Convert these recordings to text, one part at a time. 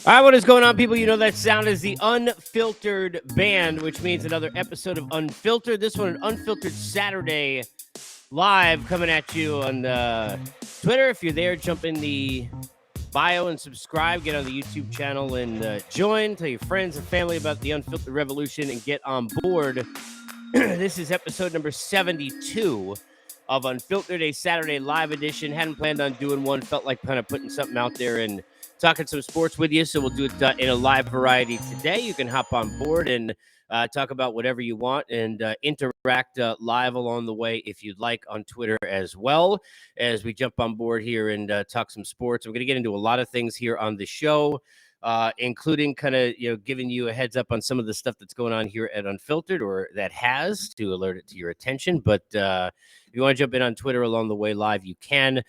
All right, what is going on, people? You know that sound is the Unfiltered Band, which means another episode of Unfiltered. This one, an Unfiltered Saturday live coming at you on Twitter. If you're there, jump in the bio and subscribe. Get on the YouTube channel and join. Tell your friends and family about the Unfiltered Revolution and get on board. This is episode number 72 of Unfiltered, a Saturday live edition. Hadn't planned on doing one. Felt like kind of putting something out there and talking some sports with you. So we'll do it in a live variety today. You can hop on board and talk about whatever you want and interact live along the way if you'd like on Twitter as well as we jump on board here and talk some sports. We're going to get into a lot of things here on the show. Including kind of, giving you a heads up on some of the stuff that's going on here at Unfiltered or that has to alert it to your attention. But if you want to jump in on Twitter along the way live, you can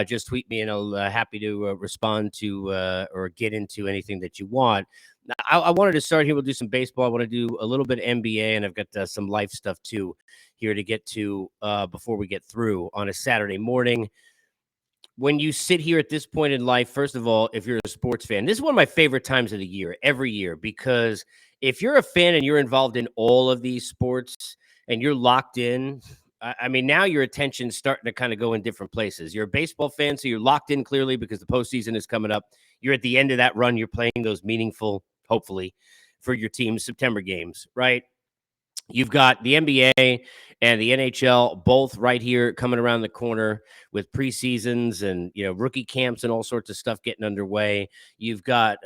just tweet me and I'll happy to respond to or get into anything that you want. Now, I wanted to start here. We'll do some baseball. I want to do a little bit of NBA and I've got some life stuff too here to get to before we get through on a Saturday morning. When you sit here at this point in life, first of all, if you're a sports fan, this is one of my favorite times of the year, every year, because if you're a fan and you're involved in all of these sports and you're locked in, I mean, now your attention's starting to kind of go in different places. You're a baseball fan, so you're locked in clearly because the postseason is coming up. You're at the end of that run. You're playing those meaningful, hopefully, for your team's September games, right? You've got the NBA and the NHL both right here coming around the corner with preseasons and, rookie camps and all sorts of stuff getting underway. You've got,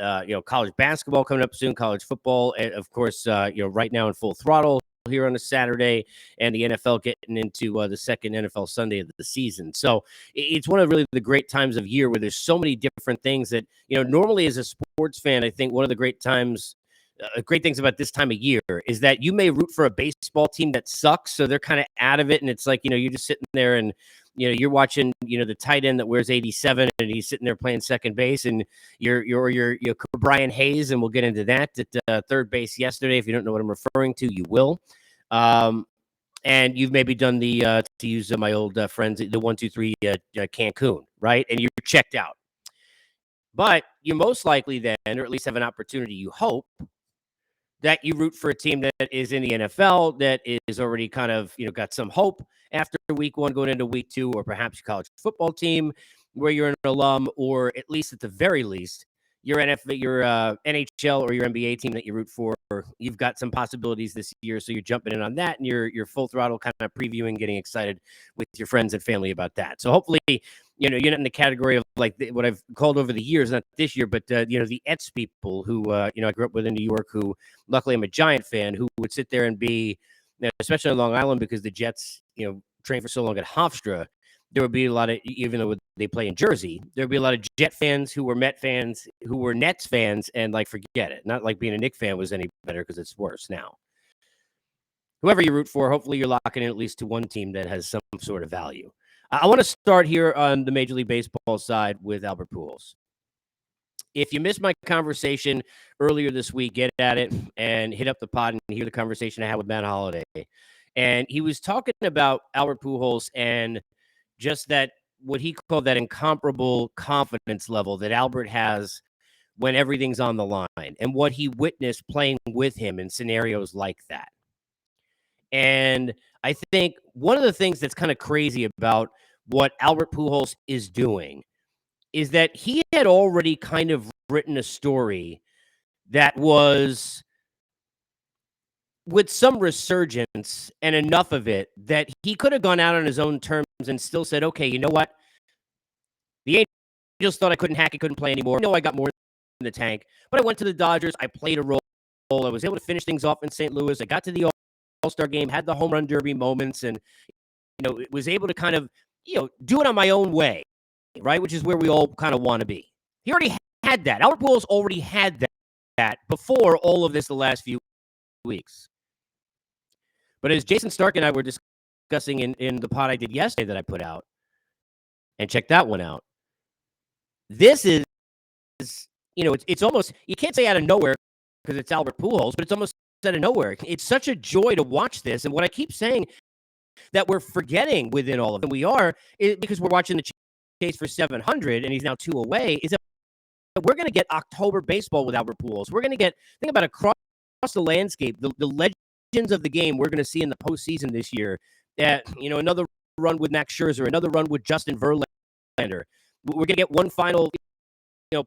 college basketball coming up soon, college football, and of course, right now in full throttle here on a Saturday, and the NFL getting into the second NFL Sunday of the season. So it's one of really the great times of year where there's so many different things that, normally as a sports fan, I think one of the great things about this time of year is that you may root for a baseball team that sucks, so they're kind of out of it, and it's like, you're just sitting there and you're watching the tight end that wears 87 and he's sitting there playing second base, and you're Brian Hayes, and we'll get into that at third base yesterday. If you don't know what I'm referring to, you will. And you've maybe done the to use my old friends, the 1-2-3 Cancun, right? And you're checked out. But you most likely then, or at least have an opportunity, you hope, that you root for a team that is in the NFL that is already kind of, got some hope after week one going into week two, or perhaps your college football team where you're an alum, or at least at the very least, your NHL or your NBA team that you root for. You've got some possibilities this year, so you're jumping in on that and you're full throttle kind of previewing, getting excited with your friends and family about that. So hopefully, you're not in the category of like what I've called over the years, not this year, but the Ets people who I grew up with in New York, who luckily I'm a Giant fan, who would sit there and be, especially on Long Island, because the Jets, trained for so long at Hofstra. There would be a lot of, even though they play in Jersey, there'd be a lot of Jet fans who were Met fans, who were Nets fans, and like, forget it. Not like being a Knick fan was any better, because it's worse now. Whoever you root for, hopefully you're locking in at least to one team that has some sort of value. I want to start here on the Major League Baseball side with Albert Pujols. If you missed my conversation earlier this week, get at it and hit up the pod and hear the conversation I had with Matt Holliday. And he was talking about Albert Pujols and just that, what he called that incomparable confidence level that Albert has when everything's on the line, and what he witnessed playing with him in scenarios like that. And I think one of the things that's kind of crazy about what Albert Pujols is doing is that he had already kind of written a story that was with some resurgence and enough of it that he could have gone out on his own terms and still said, okay, you know what? The Angels thought I couldn't hack it, couldn't play anymore. I know I got more in the tank, but I went to the Dodgers. I played a role. I was able to finish things off in St. Louis. I got to the All-Star game, had the home run derby moments, and, was able to kind of, do it on my own way, right? Which is where we all kind of want to be. He already had that. Albert Pujols already had that before all of this the last few weeks. But as Jason Stark and I were discussing in the pod I did yesterday that I put out, and check that one out, this is, it's almost, you can't say out of nowhere because it's Albert Pujols, but it's almost out of nowhere. It's such a joy to watch this. And what I keep saying that we're forgetting within all of it, we are, because we're watching the chase for 700 and he's now 2 away, is that we're going to get October baseball with Albert Pujols. We're going to get, think about across the landscape, the legends of the game we're going to see in the postseason this year. Another run with Max Scherzer, another run with Justin Verlander. We're going to get one final,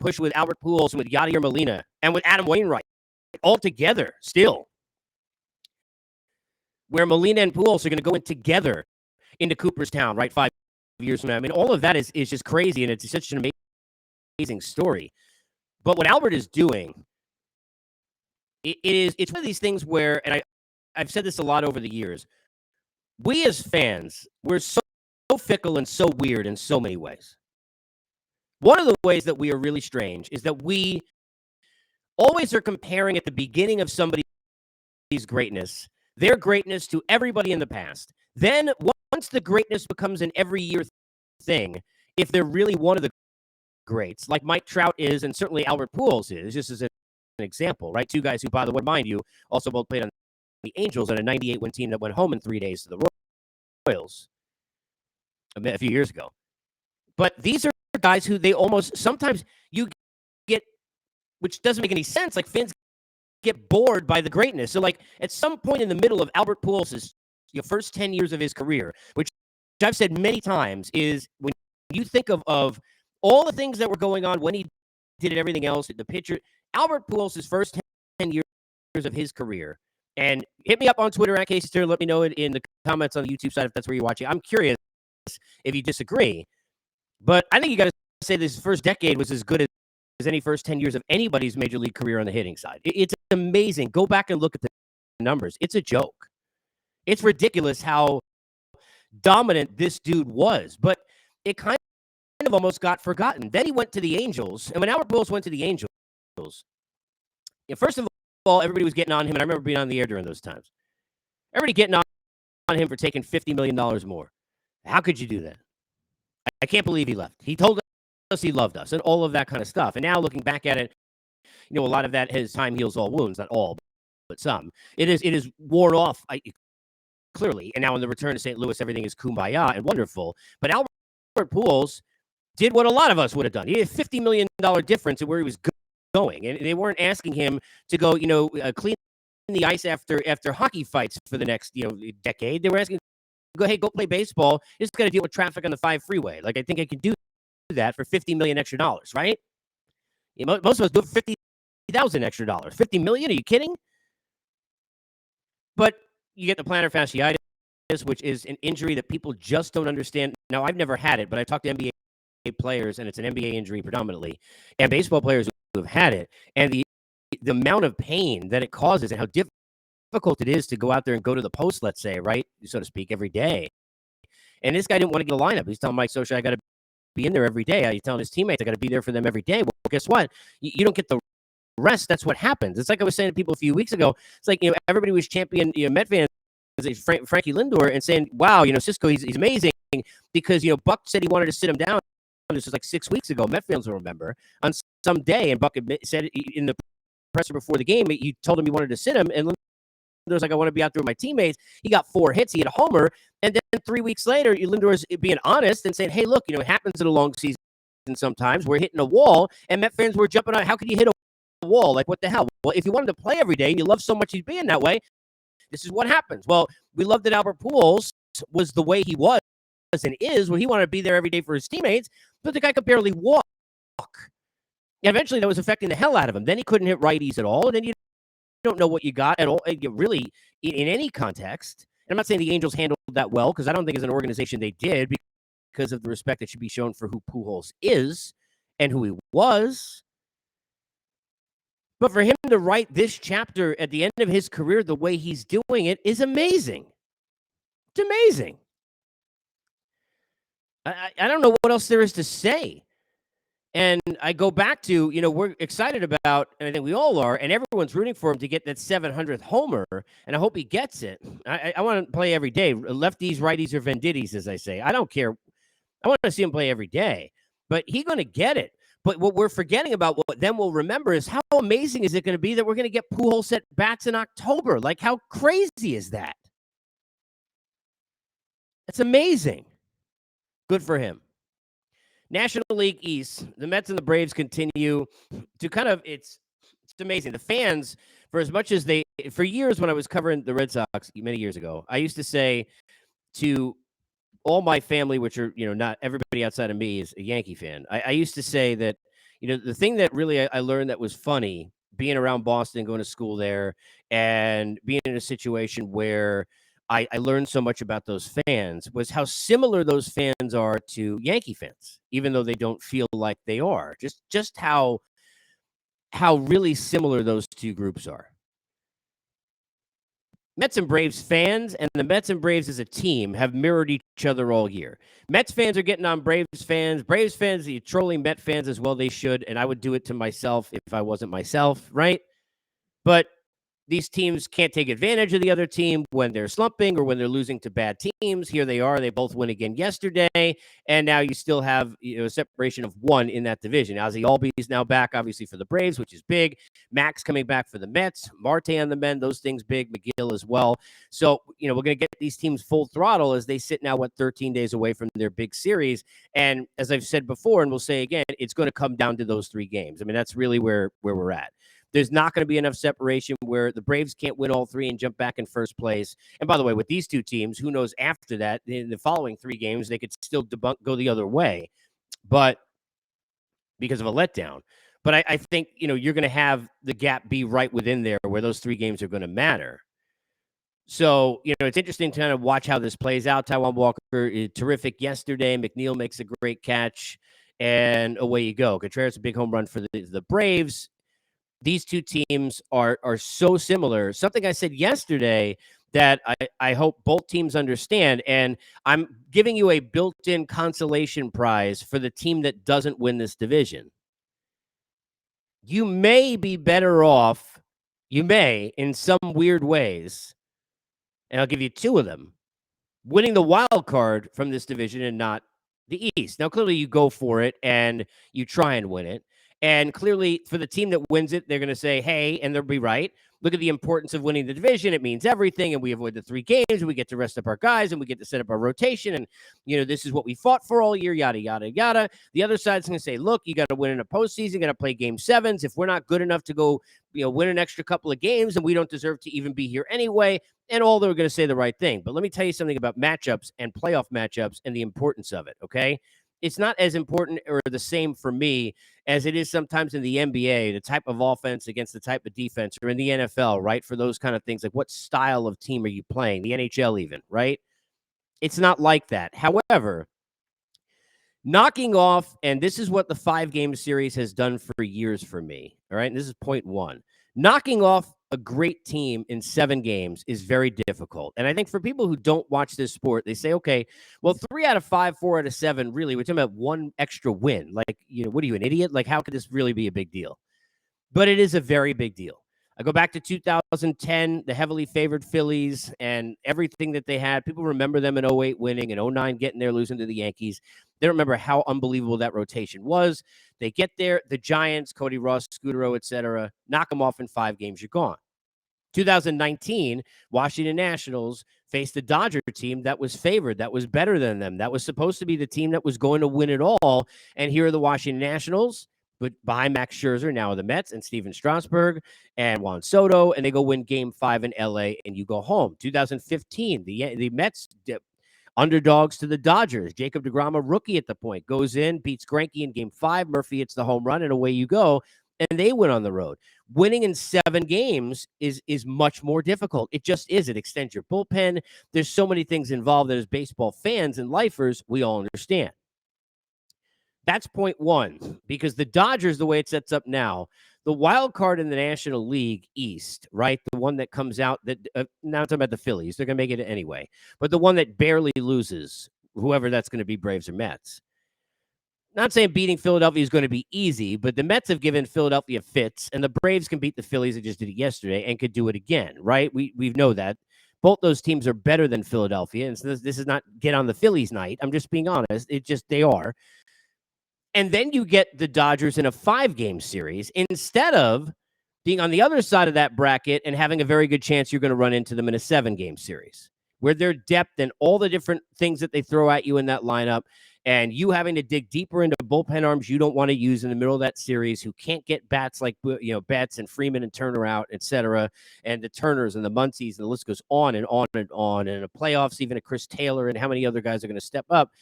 push with Albert Pujols and with Yadier Molina and with Adam Wainwright all together still. Where Molina and Pujols are going to go in together into Cooperstown, right, 5 years from now. I mean, all of that is just crazy, and it's such an amazing story. But what Albert is doing, it's one of these things where, and I've said this a lot over the years, we as fans, we're so fickle and so weird in so many ways. One of the ways that we are really strange is that we always are comparing at the beginning of somebody's greatness, their greatness to everybody in the past. Then once the greatness becomes an every year thing, if they're really one of the greats, like Mike Trout is, and certainly Albert Pujols is, just as an example, right? Two guys who, by the way, mind you, also both played on the Angels on a 98-win team that went home in 3 days to the Royals a few years ago. But these are guys who they almost, sometimes you get, which doesn't make any sense, like fans get bored by the greatness. So like at some point in the middle of Albert Pujols' first 10 years of his career, which I've said many times, is when you think of all the things that were going on when he did it, everything else, the pitcher, Albert Pujols' first 10 years of his career. And hit me up on Twitter at Casey Stern. Let me know it in the comments on the YouTube side if that's where you're watching. I'm curious if you disagree. But I think you got to say this first decade was as good as any first 10 years of anybody's major league career on the hitting side. It's amazing. Go back and look at the numbers. It's a joke. It's ridiculous how dominant this dude was. But it kind of almost got forgotten. Then he went to the Angels. And when Albert Pujols went to the Angels, first of all, everybody was getting on him. And I remember being on the air during those times. Everybody getting on him for taking $50 million more. How could you do that? I can't believe he left. He told us he loved us and all of that kind of stuff. And now looking back at it, a lot of that, his time heals all wounds, not all, but some. It is worn off, clearly. And now in the return to St. Louis, everything is kumbaya and wonderful. But Albert Pujols did what a lot of us would have done. He had a $50 million difference in where he was going. And they weren't asking him to go, clean the ice after hockey fights for the next, decade. They were asking, go play baseball. Just got to deal with traffic on the 5 freeway. Like, I think I can do that for $50 million extra dollars, right? Most of us do it for $50,000 extra dollars. $50 million? Are you kidding? But you get the plantar fasciitis, which is an injury that people just don't understand. Now, I've never had it, but I talked to NBA players, and it's an NBA injury predominantly, and baseball players who have had it, and the amount of pain that it causes and how difficult it is to go out there and go to the post, let's say, right, so to speak, every day. And this guy didn't want to get a lineup. He's telling Mike Scioscia, I got to be in there every day. He's telling his teammates, I got to be there for them every day. Well, guess what? You don't get the rest. That's what happens. It's like I was saying to people a few weeks ago. It's like, everybody was champion, Met fans, Frankie Lindor, and saying, wow, Cisco, he's amazing, because, Buck said he wanted to sit him down. This was like 6 weeks ago. Met fans will remember, on some day, and Buck said in the presser before the game, he told him he wanted to sit him, and Lindor's like, I want to be out there with my teammates. He got 4 hits. He hit a homer. And then 3 weeks later, Lindor's being honest and saying, hey, look, it happens in a long season sometimes. We're hitting a wall, and Met fans were jumping on, how could you hit a wall? Like, what the hell? Well, if you wanted to play every day and you love so much he's being that way, this is what happens. Well, we love that Albert Pujols was the way he was and is, where he wanted to be there every day for his teammates, but the guy could barely walk. And eventually that was affecting the hell out of him. Then he couldn't hit righties at all, and then you don't know what you got at all, really, in any context. And I'm not saying the Angels handled that well, because I don't think as an organization they did, because of the respect that should be shown for who Pujols is and who he was. But for him to write this chapter at the end of his career the way he's doing it is amazing. It's amazing. I don't know what else there is to say. And I go back to, we're excited about, and I think we all are, and everyone's rooting for him to get that 700th homer, and I hope he gets it. I want to play every day. Lefties, righties, or vendittis, as I say. I don't care. I want to see him play every day. But he's going to get it. But what we're forgetting about, what then we'll remember, is how amazing is it going to be that we're going to get Pujols at bats in October? Like, how crazy is that? It's amazing. Good for him. National League East, the Mets and the Braves continue to kind of, it's amazing. The fans, for as much as for years when I was covering the Red Sox many years ago, I used to say to all my family, which are, not everybody outside of me is a Yankee fan. I used to say that, the thing that really I learned that was funny being around Boston, going to school there, and being in a situation where I learned so much about those fans was how similar those fans are to Yankee fans, even though they don't feel like they are. Just how really similar those two groups are. Mets and Braves fans and the Mets and Braves as a team have mirrored each other all year. Mets fans are getting on Braves fans. Braves fans are trolling Met fans as well. They should, and I would do it to myself if I wasn't myself, right? But these teams can't take advantage of the other team when they're slumping or when they're losing to bad teams. Here they are. They both win again yesterday. And now you still have a separation of one in that division. Ozzie Albies now back, obviously, for the Braves, which is big. Max coming back for the Mets. Marte on the men, those things big. McGill as well. So, we're going to get these teams full throttle as they sit now, 13 days away from their big series. And as I've said before, and we'll say again, it's going to come down to those 3 games. I mean, that's really where we're at. There's not going to be enough separation where the Braves can't win all 3 and jump back in first place. And by the way, with these 2 teams, who knows after that, in the following 3 games, they could still go the other way, but because of a letdown. But I think, you're going to have the gap be right within there where those 3 games are going to matter. So, it's interesting to kind of watch how this plays out. Taijuan Walker is terrific yesterday. McNeil makes a great catch, and away you go. Contreras, a big home run for the Braves. These 2 teams are so similar. Something I said yesterday that I hope both teams understand, and I'm giving you a built-in consolation prize for the team that doesn't win this division. You may be better off, in some weird ways, and I'll give you 2 of them, winning the wild card from this division and not the East. Now, clearly you go for it and you try and win it. And clearly for the team that wins it, they're going to say, hey, and they'll be right. Look at the importance of winning the division. It means everything. And we avoid the 3 games and we get to rest up our guys and we get to set up our rotation. And, this is what we fought for all year, yada, yada, yada. The other side's going to say, look, you got to win in a postseason, you got to play game 7s. If we're not good enough to go, win an extra couple of games and we don't deserve to even be here anyway. And all they're going to say the right thing. But let me tell you something about matchups and playoff matchups and the importance of it, okay? It's not as important or the same for me as it is sometimes in the NBA, the type of offense against the type of defense, or in the NFL, right? For those kind of things, like what style of team are you playing? The NHL even, right? It's not like that. However, knocking off, and this is what the 5-game series has done for years for me, all right? And this is point 1. Knocking off a great team in 7 games is very difficult. And I think for people who don't watch this sport, they say, okay, well, 3 out of 5, 4 out of 7, really, we're talking about 1 extra win. Like, what are you, an idiot? Like, how could this really be a big deal? But it is a very big deal. I go back to 2010, the heavily favored Phillies and everything that they had. People remember them in 08 winning and 09 getting there, losing to the Yankees. They remember how unbelievable that rotation was. They get there, the Giants, Cody Ross, Scudero, etc., knock them off in 5 games, you're gone. 2019, Washington Nationals faced the Dodger team that was favored, that was better than them, that was supposed to be the team that was going to win it all. And here are the Washington Nationals, but behind Max Scherzer, now the Mets, and Steven Strasburg and Juan Soto, and they go win Game 5 in L.A., and you go home. 2015, the Mets underdogs to the Dodgers. Jacob deGrom, a rookie at the point, goes in, beats Greinke in Game 5. Murphy hits the home run, and away you go. And they went on the road. Winning in 7 games is much more difficult. It just is. It extends your bullpen. There's so many things involved that as baseball fans and lifers, we all understand. That's point 1, because the Dodgers, the way it sets up now, the wild card in the National League East, right? The one that comes out that now I'm talking about the Phillies. They're going to make it anyway. But the one that barely loses, whoever that's going to be, Braves or Mets. Not saying beating Philadelphia is going to be easy, but the Mets have given Philadelphia fits, and the Braves can beat the Phillies that just did it yesterday and could do it again, right? We know that. Both those teams are better than Philadelphia, and so this is not get on the Phillies night. I'm just being honest. They are. And then you get the Dodgers in a 5-game series instead of being on the other side of that bracket and having a very good chance you're going to run into them in a 7-game series where their depth and all the different things that they throw at you in that lineup and you having to dig deeper into bullpen arms you don't want to use in the middle of that series, who can't get bats like, Betts and Freeman and Turner out, et cetera, and the Turners and the Muncies, and the list goes on and on and on. And in the playoffs, even a Chris Taylor and how many other guys are going to step up.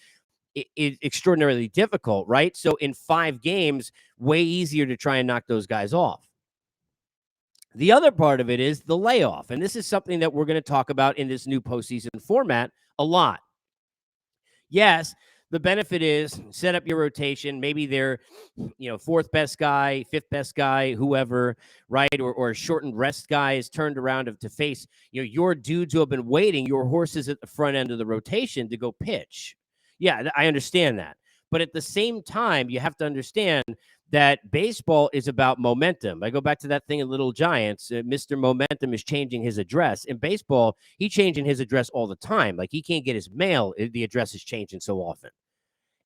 It's extraordinarily difficult, right? So in 5 games, way easier to try and knock those guys off. The other part of it is the layoff. And this is something that we're going to talk about in this new postseason format a lot. Yes, the benefit is set up your rotation. Maybe they're, 4th best guy, 5th best guy, whoever, right? Or a shortened rest guy is turned around to face, your dudes who have been waiting, your horses at the front end of the rotation to go pitch. Yeah, I understand that. But at the same time, you have to understand that baseball is about momentum. I go back to that thing in Little Giants. Mr. Momentum is changing his address. In baseball, he's changing his address all the time. Like, he can't get his mail. The address is changing so often.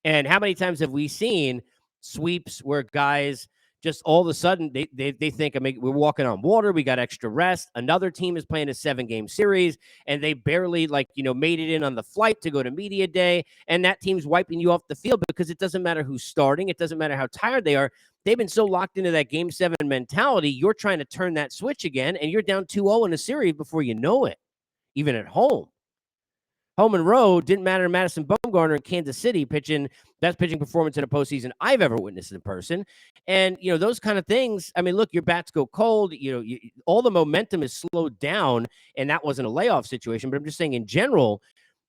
And how many times have we seen sweeps where guys just all of a sudden they think, we're walking on water, we got extra rest. Another team is playing a 7-game series, and they barely made it in on the flight to go to media day, and that team's wiping you off the field because it doesn't matter who's starting, it doesn't matter how tired they are. They've been so locked into that Game 7 mentality. You're trying to turn that switch again, and you're down 2-0 in a series before you know it, even at home. Home and road didn't matter to Madison Bumgarner in Kansas City pitching best pitching performance in a postseason I've ever witnessed in person. And, those kind of things, look, your bats go cold, all the momentum is slowed down, and that wasn't a layoff situation. But I'm just saying in general,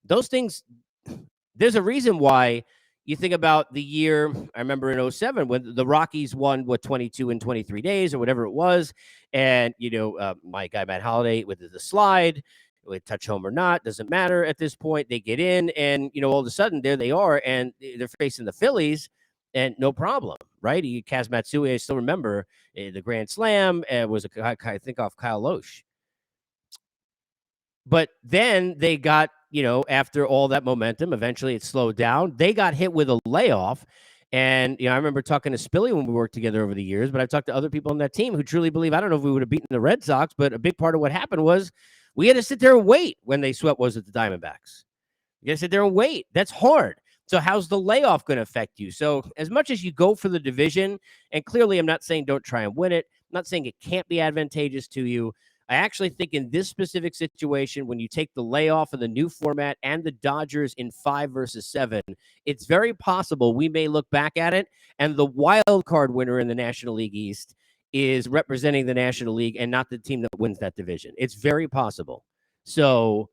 those things, there's a reason why you think about the year, I remember in 2007 when the Rockies won, 22 in 23 days or whatever it was. And, my guy, Matt Holliday, with the slide, with touch home or not, doesn't matter at this point. They get in, and all of a sudden there they are, and they're facing the Phillies, and no problem, right? Kaz Matsui, I still remember the grand slam was I think off Kyle Loesch. But then they got, after all that momentum, eventually it slowed down. They got hit with a layoff. And, I remember talking to Spilly when we worked together over the years, but I've talked to other people on that team who truly believe, I don't know if we would have beaten the Red Sox, but a big part of what happened was we had to sit there and wait when they swept at the Diamondbacks. You got to sit there and wait. That's hard. So how's the layoff going to affect you? So as much as you go for the division, and clearly I'm not saying don't try and win it. I'm not saying it can't be advantageous to you. I actually think in this specific situation, when you take the layoff of the new format and the Dodgers in 5 versus 7, it's very possible we may look back at it and the wild card winner in the National League East is representing the National League and not the team that wins that division. It's very possible. So,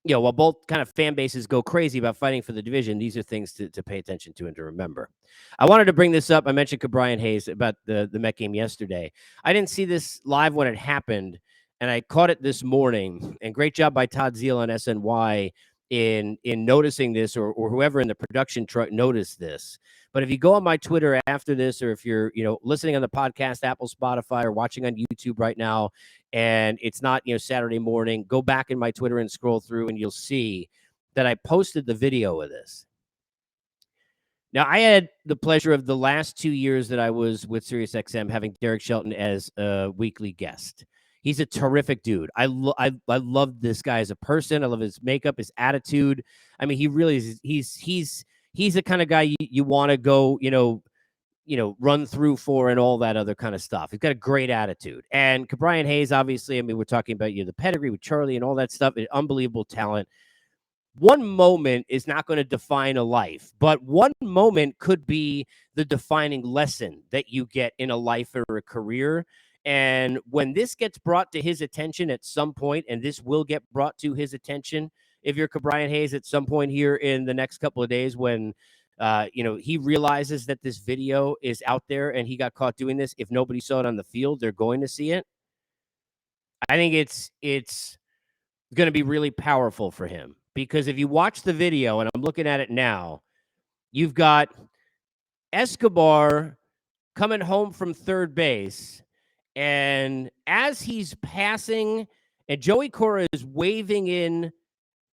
while both kind of fan bases go crazy about fighting for the division, these are things to pay attention to and to remember. I wanted to bring this up. I mentioned Ke'Bryan Hayes about the Met game yesterday. I didn't see this live when it happened, and I caught it this morning. And great job by Todd Zeal on SNY in noticing this, or whoever in the production truck noticed this. But if you go on my Twitter after this, or if you're, listening on the podcast, Apple, Spotify, or watching on YouTube right now, and it's not, Saturday morning, go back in my Twitter and scroll through, and you'll see that I posted the video of this. Now, I had the pleasure of the last 2 years that I was with SiriusXM having Derek Shelton as a weekly guest. He's a terrific dude. I love this guy as a person. I love his makeup, his attitude. He really is. He's the kind of guy you want to go, run through for and all that other kind of stuff. He's got a great attitude. And Ke'Bryan Hayes, obviously, we're talking about the pedigree with Charlie and all that stuff. An unbelievable talent. One moment is not going to define a life, but one moment could be the defining lesson that you get in a life or a career. And when this gets brought to his attention at some point, and this will get brought to his attention if you're Ke'Bryan Hayes at some point here in the next couple of days, when he realizes that this video is out there and he got caught doing this. If nobody saw it on the field, they're going to see it. I think it's going to be really powerful for him, because if you watch the video, and I'm looking at it now, you've got Escobar coming home from third base, and as he's passing, and Joey Cora is waving in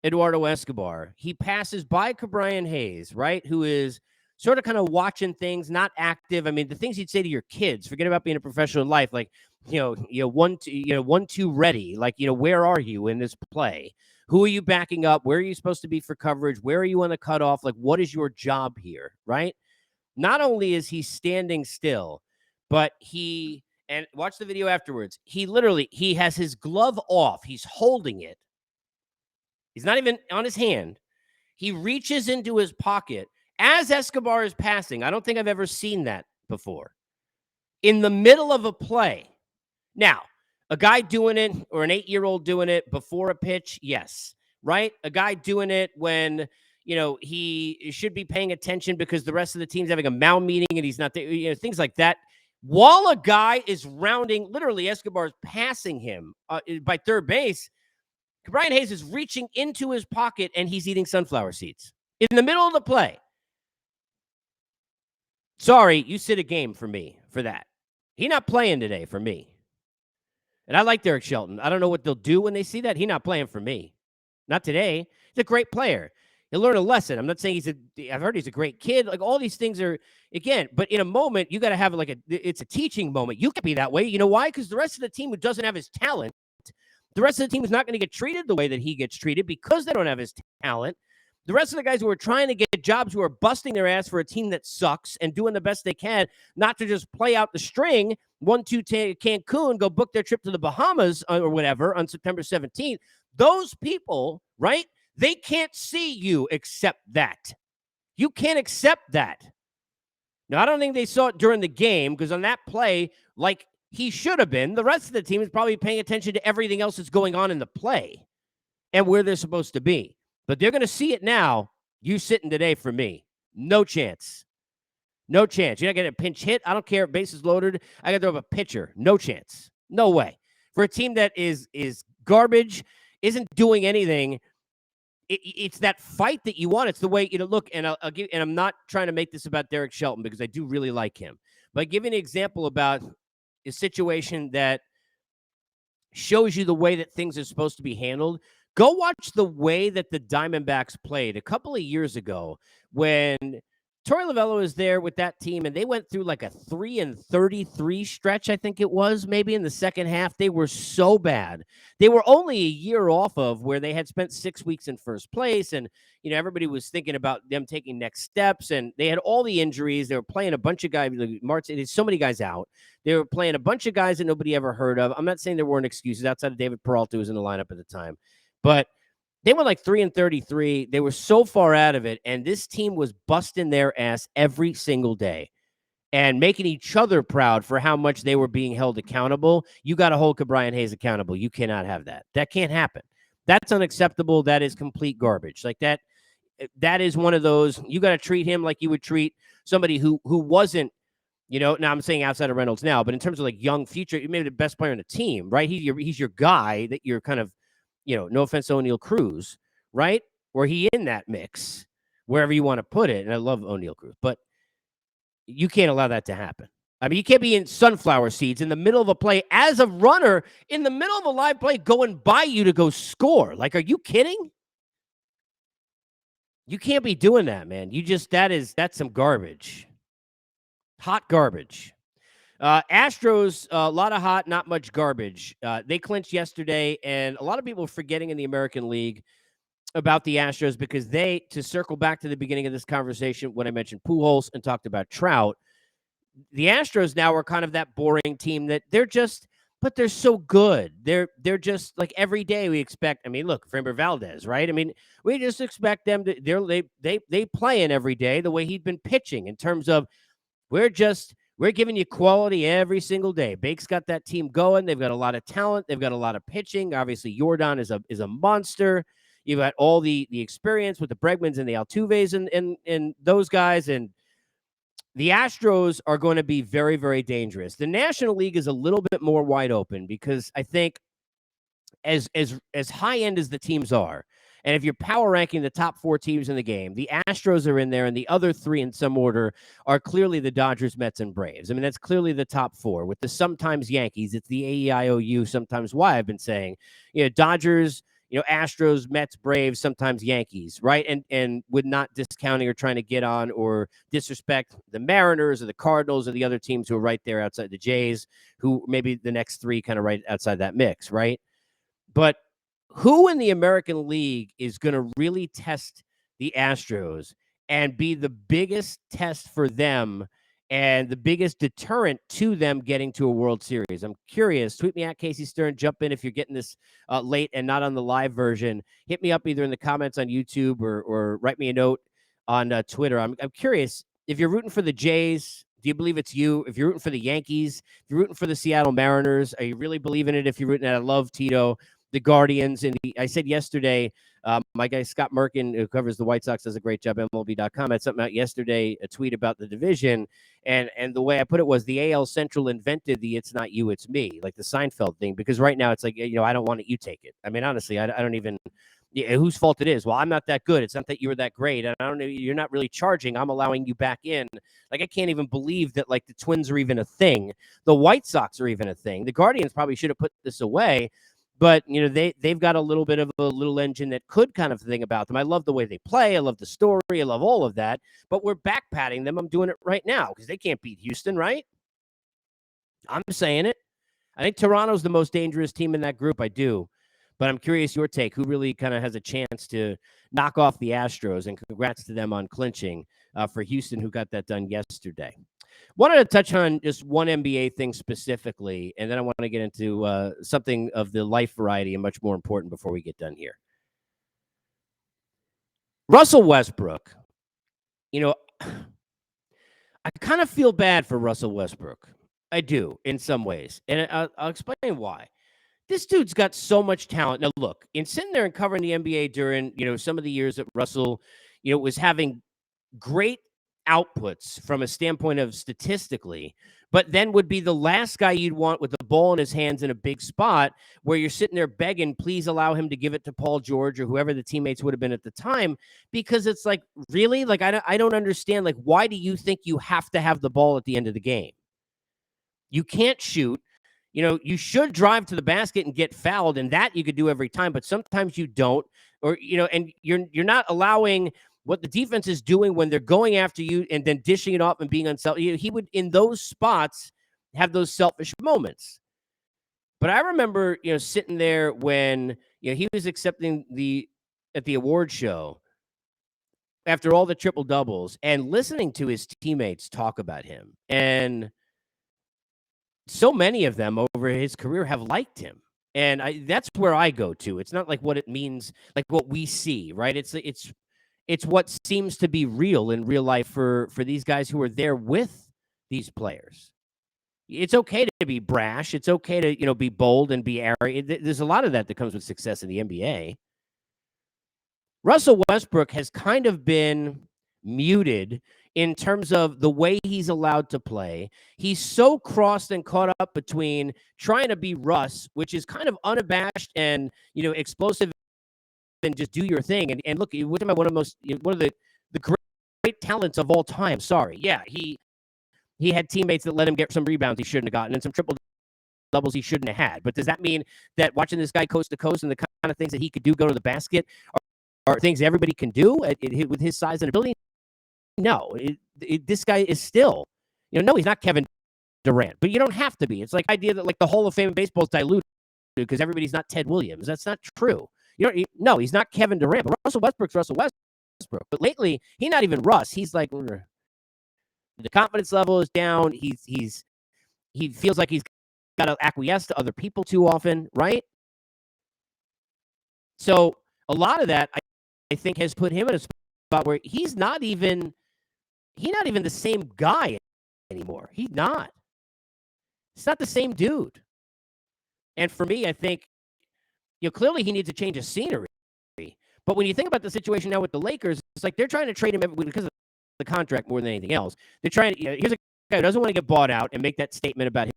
Eduardo Escobar, he passes by Ke'Bryan Hayes, right, who is sort of kind of watching things, not active. The things you'd say to your kids, forget about being a professional in life, like, 1-2 ready, like, where are you in this play? Who are you backing up? Where are you supposed to be for coverage? Where are you on the cutoff? Like, what is your job here, right? Not only is he standing still, but and watch the video afterwards. He has his glove off. He's holding it. He's not even on his hand. He reaches into his pocket as Escobar is passing. I don't think I've ever seen that before. In the middle of a play. Now, a guy doing it or an 8-year-old doing it before a pitch, yes, right? A guy doing it when, he should be paying attention because the rest of the team's having a mound meeting and he's not there, things like that. While a guy is rounding, literally Escobar's passing him by third base, Brian Hayes is reaching into his pocket and he's eating sunflower seeds in the middle of the play. Sorry, you sit a game for me for that. He's not playing today for me. And I like Derek Shelton. I don't know what they'll do when they see that. He's not playing for me. Not today. He's a great player. He'll learn a lesson. I'm not saying I've heard he's a great kid. Like all these things are, again, but in a moment, you got to have it's a teaching moment. You can't be that way. You know why? Because the rest of the team who doesn't have his talent, the rest of the team is not going to get treated the way that he gets treated because they don't have his talent. The rest of the guys who are trying to get jobs, who are busting their ass for a team that sucks and doing the best they can, not to just play out the string, 1-2 Cancun, go book their trip to the Bahamas or whatever on September 17th. Those people, right? They can't see you accept that. You can't accept that. Now, I don't think they saw it during the game because on that play, like he should have been, the rest of the team is probably paying attention to everything else that's going on in the play and where they're supposed to be. But they're going to see it now. You sitting today for me. No chance. No chance. You're not getting a pinch hit. I don't care if bases loaded. I got to throw up a pitcher. No chance. No way. For a team that is garbage, isn't doing anything, it's that fight that you want. It's the way, look, and I'll give, and I'm not trying to make this about Derek Shelton because I do really like him. But give an example about a situation that shows you the way that things are supposed to be handled. Go watch the way that the Diamondbacks played a couple of years ago when Torey Lovullo was there with that team, and they went through like a 3-33 stretch, I think it was, maybe in the second half. They were so bad. They were only a year off of where they had spent 6 weeks in first place, and everybody was thinking about them taking next steps, and they had all the injuries. They were playing a bunch of guys. There's so many guys out. They were playing a bunch of guys that nobody ever heard of. I'm not saying there weren't excuses outside of David Peralta, who was in the lineup at the time, but they were like 3-33. They were so far out of it, and this team was busting their ass every single day and making each other proud for how much they were being held accountable. You got to hold Brian Hayes accountable. You cannot have that. That can't happen. That's unacceptable. That is complete garbage. Like that is one of those, you got to treat him like you would treat somebody who wasn't, now I'm saying outside of Reynolds now, but in terms of like young future, maybe the best player on the team, right? He's your guy that you're kind of, no offense to O'Neal Cruz, right? Or he in that mix, wherever you want to put it. And I love O'Neal Cruz, but you can't allow that to happen. I mean, you can't be in sunflower seeds in the middle of a play as a runner in the middle of a live play going by you to go score. Like, are you kidding? You can't be doing that, man. That's some garbage. Hot garbage. Astros, a lot of hot, not much garbage. They clinched yesterday, and a lot of people are forgetting in the American League about the Astros because to circle back to the beginning of this conversation when I mentioned Pujols and talked about Trout, the Astros now are kind of that boring team that but they're so good. They're just like every day we expect. I mean, look, Framber Valdez, right? I mean, we just expect them to. They playing every day the way he'd been pitching in terms of we're giving you quality every single day. Bake's got that team going. They've got a lot of talent. They've got a lot of pitching. Obviously, Jordan is a monster. You've got all the experience with the Bregmans and the Altuves and those guys. And the Astros are going to be very, very dangerous. The National League is a little bit more wide open because I think as high end as the teams are, and if you're power ranking the top 4 teams in the game, the Astros are in there, and the other 3 in some order are clearly the Dodgers, Mets, and Braves. I mean, that's clearly the top 4. With the sometimes Yankees, it's the AEIOU, sometimes Y, I've been saying. Dodgers, Astros, Mets, Braves, sometimes Yankees, right? And with not discounting or trying to get on or disrespect the Mariners or the Cardinals or the other teams who are right there outside the Jays, who maybe the next 3 kind of right outside that mix, right? But who in the American League is going to really test the Astros and be the biggest test for them and the biggest deterrent to them getting to a World Series? I'm curious. Tweet me at Casey Stern. Jump in if you're getting this late and not on the live version. Hit me up either in the comments on YouTube or write me a note on Twitter. I'm curious. If you're rooting for the Jays, do you believe it's you? If you're rooting for the Yankees, if you're rooting for the Seattle Mariners, are you really believing it? If you're rooting, I love Tito, the Guardians. And I said yesterday, my guy Scott Merkin, who covers the White Sox, does a great job, MLB.com, had something out yesterday, a tweet about the division. And the way I put it was the AL Central invented the "it's not you, it's me," like the Seinfeld thing, because right now it's like, I don't want it, you take it. I mean, honestly, I don't even, whose fault it is. Well, I'm not that good. It's not that you were that great. And I don't know, you're not really charging. I'm allowing you back in. Like, I can't even believe that, like, the Twins are even a thing. The White Sox are even a thing. The Guardians probably should have put this away. But, they've got a little bit of a little engine that could kind of thing about them. I love the way they play. I love the story. I love all of that. But we're back patting them. I'm doing it right now because they can't beat Houston, right? I'm saying it. I think Toronto's the most dangerous team in that group. I do. But I'm curious your take. Who really kind of has a chance to knock off the Astros? And congrats to them on clinching for Houston, who got that done yesterday. Wanted to touch on just one NBA thing specifically, and then I want to get into something of the life variety and much more important before we get done here. Russell Westbrook, I kind of feel bad for Russell Westbrook. I do in some ways, and I'll explain why. This dude's got so much talent. Now, look, in sitting there and covering the NBA during, some of the years that Russell, was having great outputs from a standpoint of statistically, but then would be the last guy you'd want with the ball in his hands in a big spot where you're sitting there begging, please allow him to give it to Paul George or whoever the teammates would have been at the time, because it's like, really? Like, I don't understand. Like, why do you think you have to have the ball at the end of the game? You can't shoot. You should drive to the basket and get fouled, and that you could do every time, but sometimes you don't, or, and you're not allowing what the defense is doing when they're going after you and then dishing it off and being unselfish. He would, in those spots, have those selfish moments. But I remember, sitting there when, he was accepting at the award show after all the triple doubles and listening to his teammates talk about him. And so many of them over his career have liked him. And that's where I go to. It's not like what it means, like what we see, right? It's what seems to be real in real life for these guys who are there with these players. It's okay to be brash. It's okay to, be bold and be airy. There's a lot of that comes with success in the NBA. Russell Westbrook has kind of been muted in terms of the way he's allowed to play. He's so crossed and caught up between trying to be Russ, which is kind of unabashed and, explosive and just do your thing. And look, one of the great talents of all time. Sorry. Yeah, he had teammates that let him get some rebounds he shouldn't have gotten and some triple doubles he shouldn't have had. But does that mean that watching this guy coast to coast and the kind of things that he could do go to the basket are things everybody can do with his size and ability? No, this guy is still, no, he's not Kevin Durant, but you don't have to be. It's like the idea that like the Hall of Fame in baseball is diluted because everybody's not Ted Williams. That's not true. No, he's not Kevin Durant, but Russell Westbrook's Russell Westbrook. But lately, he's not even Russ. He's like, the confidence level is down. He feels like he's got to acquiesce to other people too often, right? So a lot of that, I think, has put him in a spot where he's not even the same guy anymore. He's not. It's not the same dude. And for me, I think, clearly he needs a change of scenery. But when you think about the situation now with the Lakers, it's like they're trying to trade him because of the contract more than anything else. They're trying to, here's a guy who doesn't want to get bought out and make that statement about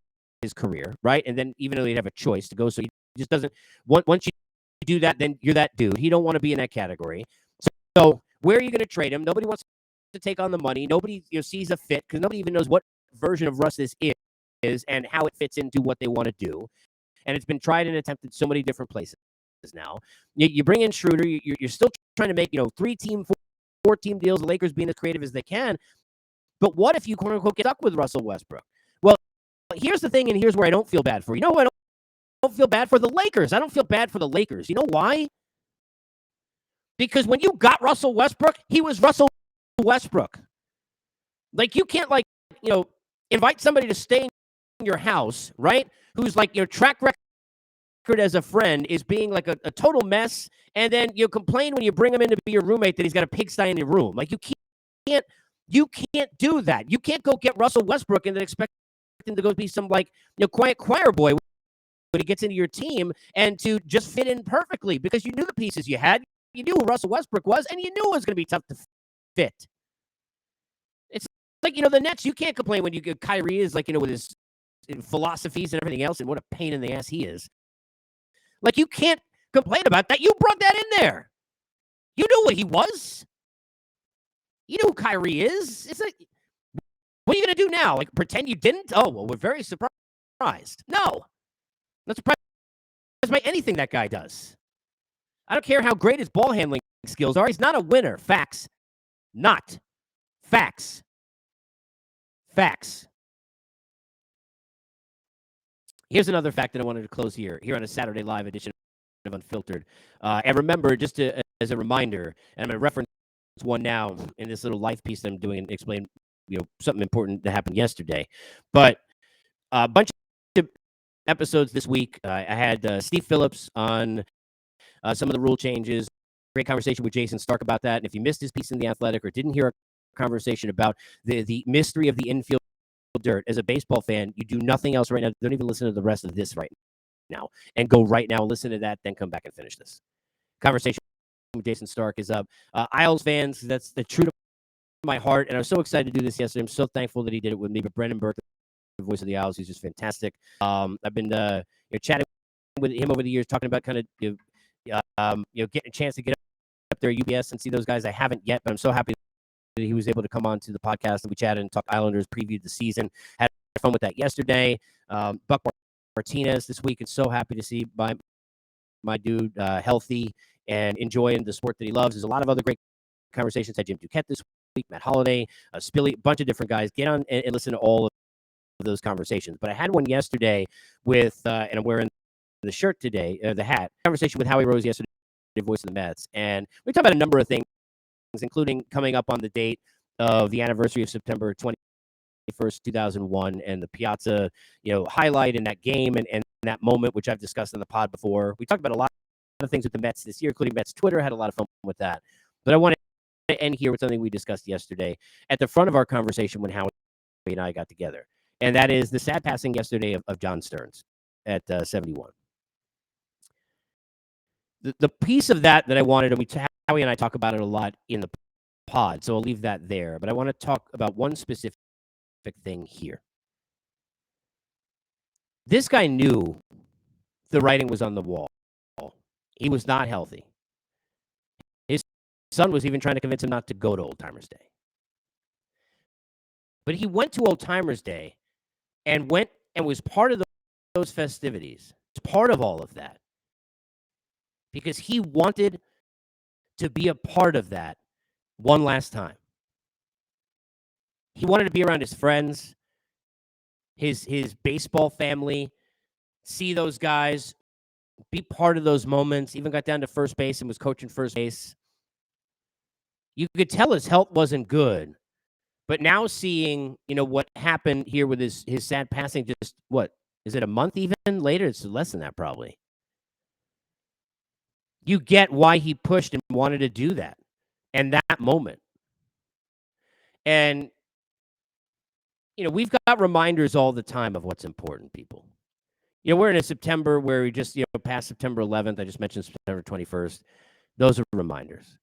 his career, right? And then even though he'd have a choice to go, so he just doesn't, once you do that, then you're that dude. He don't want to be in that category. So where are you going to trade him? Nobody wants to take on the money. Nobody sees a fit because nobody even knows what version of Russ this is and how it fits into what they want to do. And it's been tried and attempted so many different places now. You bring in Schroeder. You're still trying to make 3-team, 4-team deals. The Lakers being as creative as they can. But what if you quote unquote get stuck with Russell Westbrook? Well, here's the thing, and here's where I don't feel bad for you. Who I don't feel bad for the Lakers. I don't feel bad for the Lakers. You know why? Because when you got Russell Westbrook, he was Russell Westbrook. Like, you can't, like, invite somebody to stay in your house, right? Who's like your track record as a friend is being like a total mess. And then you complain when you bring him in to be your roommate that he's got a pigsty in your room. Like, you can't do that. You can't go get Russell Westbrook and then expect him to go be some like quiet choir boy when he gets into your team and to just fit in perfectly because you knew the pieces you had. You knew who Russell Westbrook was, and you knew it was going to be tough to fit. It's like, the Nets, you can't complain when you get Kyrie is like, with his philosophies and everything else, and what a pain in the ass he is. Like, you can't complain about that. You brought that in there. You knew what he was. You knew who Kyrie is. It's like, what are you going to do now? Like, pretend you didn't? Oh, well, we're very surprised. No. Not surprised by anything that guy does. I don't care how great his ball handling skills are. He's not a winner. Facts. Not. Facts. Facts. Here's another fact that I wanted to close here on a Saturday live edition of Unfiltered. And remember, just as a reminder, and I'm going to reference one now in this little life piece that I'm doing and explain, something important that happened yesterday. But a bunch of episodes this week. I had Steve Phillips on some of the rule changes. Great conversation with Jason Stark about that. And if you missed his piece in The Athletic or didn't hear a conversation about the mystery of the infield dirt, as a baseball fan, you do nothing else right now. Don't even listen to the rest of this right now. And go right now, listen to that, then come back and finish this. Conversation with Jason Stark is up. Isles fans, that's the true to my heart. And I was so excited to do this yesterday. I'm so thankful that he did it with me. But Brendan Burke, the voice of the Isles, he's just fantastic. I've been chatting with him over the years, talking about kind of getting a chance to get up there at UBS and see those guys. I haven't yet, but I'm so happy that he was able to come on to the podcast and we chatted and talked Islanders, previewed the season. Had fun with that yesterday. Buck Martinez this week, and so happy to see my dude healthy and enjoying the sport that he loves. There's a lot of other great conversations. Had Jim Duquette this week, Matt Holliday, Spilly, a bunch of different guys. Get on and listen to all of those conversations. But I had one yesterday with, and I'm wearing the shirt today, the hat, conversation with Howie Rose yesterday, voice of the Mets. And we talked about a number of things, including coming up on the date of the anniversary of September 21st, 2001, and the Piazza, highlight in that game and that moment, which I've discussed on the pod before. We talked about a lot of things with the Mets this year, including Mets Twitter. Had a lot of fun with that. But I want to end here with something we discussed yesterday at the front of our conversation when Howie and I got together. And that is the sad passing yesterday of John Stearns at 71. The piece of that I wanted, and Howie and I talk about it a lot in the pod, so I'll leave that there. But I want to talk about one specific thing here. This guy knew the writing was on the wall. He was not healthy. His son was even trying to convince him not to go to Old Timers Day. But he went to Old Timers Day and went and was part of those festivities. It's part of all of that. Because he wanted to be a part of that one last time. He wanted to be around his friends, his baseball family, see those guys, be part of those moments, even got down to first base and was coaching first base. You could tell his health wasn't good. But now seeing, what happened here with his sad passing, just what? Is it a month even later? It's less than that probably. You get why he pushed and wanted to do that and that moment. And, we've got reminders all the time of what's important, people. We're in a September where we just, past September 11th. I just mentioned September 21st. Those are reminders.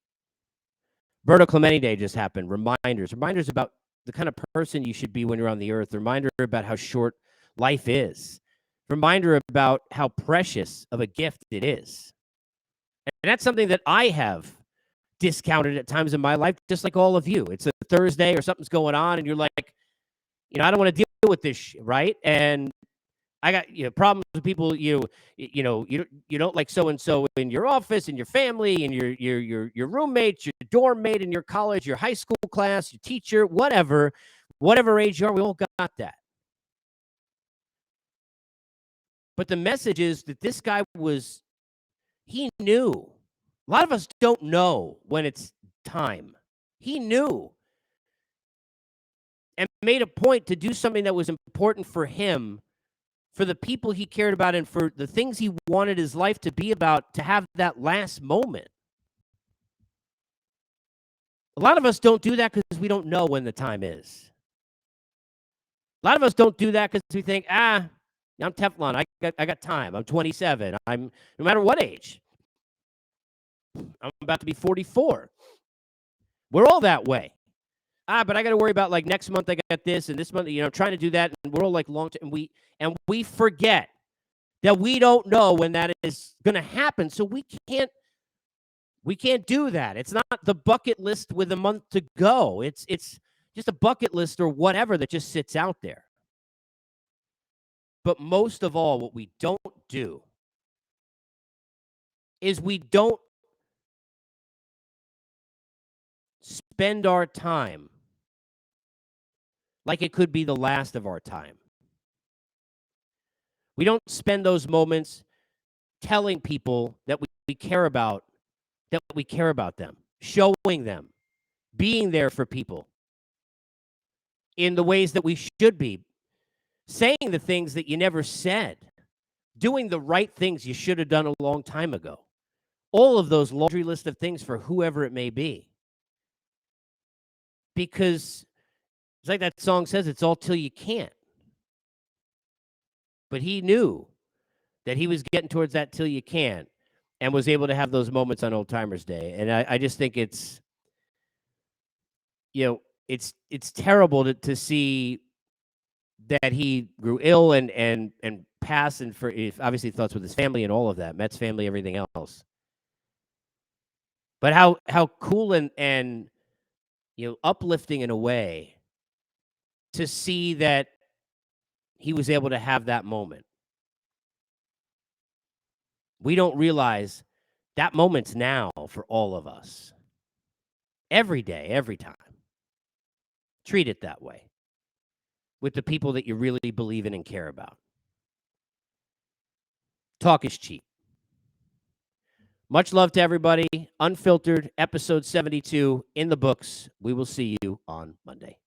Berto Clemente Day just happened. Reminders about the kind of person you should be when you're on the earth. Reminder about how short life is. Reminder about how precious of a gift it is. And that's something that I have discounted at times in my life, just like all of you. It's a Thursday or something's going on, and you're like, I don't want to deal with this shit, right? And I got problems with people. You don't like so and so in your office, and your family, and your roommates, your dorm mate in your college, your high school class, your teacher, whatever age you are. We all got that. But the message is that this guy he knew. A lot of us don't know when it's time. He knew and made a point to do something that was important for him, for the people he cared about, and for the things he wanted his life to be about, to have that last moment. A lot of us don't do that because we don't know when the time is. A lot of us don't do that because we think, I'm Teflon. I got time. I'm 27. No matter what age. I'm about to be 44. We're all that way. But I got to worry about, like, next month I got this, and this month, trying to do that, and we're all like long term, and we forget that we don't know when that is going to happen, so we can't do that. It's not the bucket list with a month to go. It's just a bucket list or whatever that just sits out there. But most of all, what we don't do is we don't spend our time like it could be the last of our time. We don't spend those moments telling people that we care about them, showing them, being there for people in the ways that we should be, saying the things that you never said, doing the right things you should have done a long time ago. All of those laundry list of things for whoever it may be. Because it's like that song says, it's all till you can't. But he knew that he was getting towards that till you can't, and was able to have those moments on Old Timers Day. And I just think it's terrible to see that he grew ill and passed, and for obviously thoughts with his family and all of that, Mets family, everything else. But how cool and uplifting in a way to see that he was able to have that moment. We don't realize that moment's now for all of us. Every day, every time. Treat it that way with the people that you really believe in and care about. Talk is cheap. Much love to everybody. Unfiltered, episode 72 in the books. We will see you on Monday.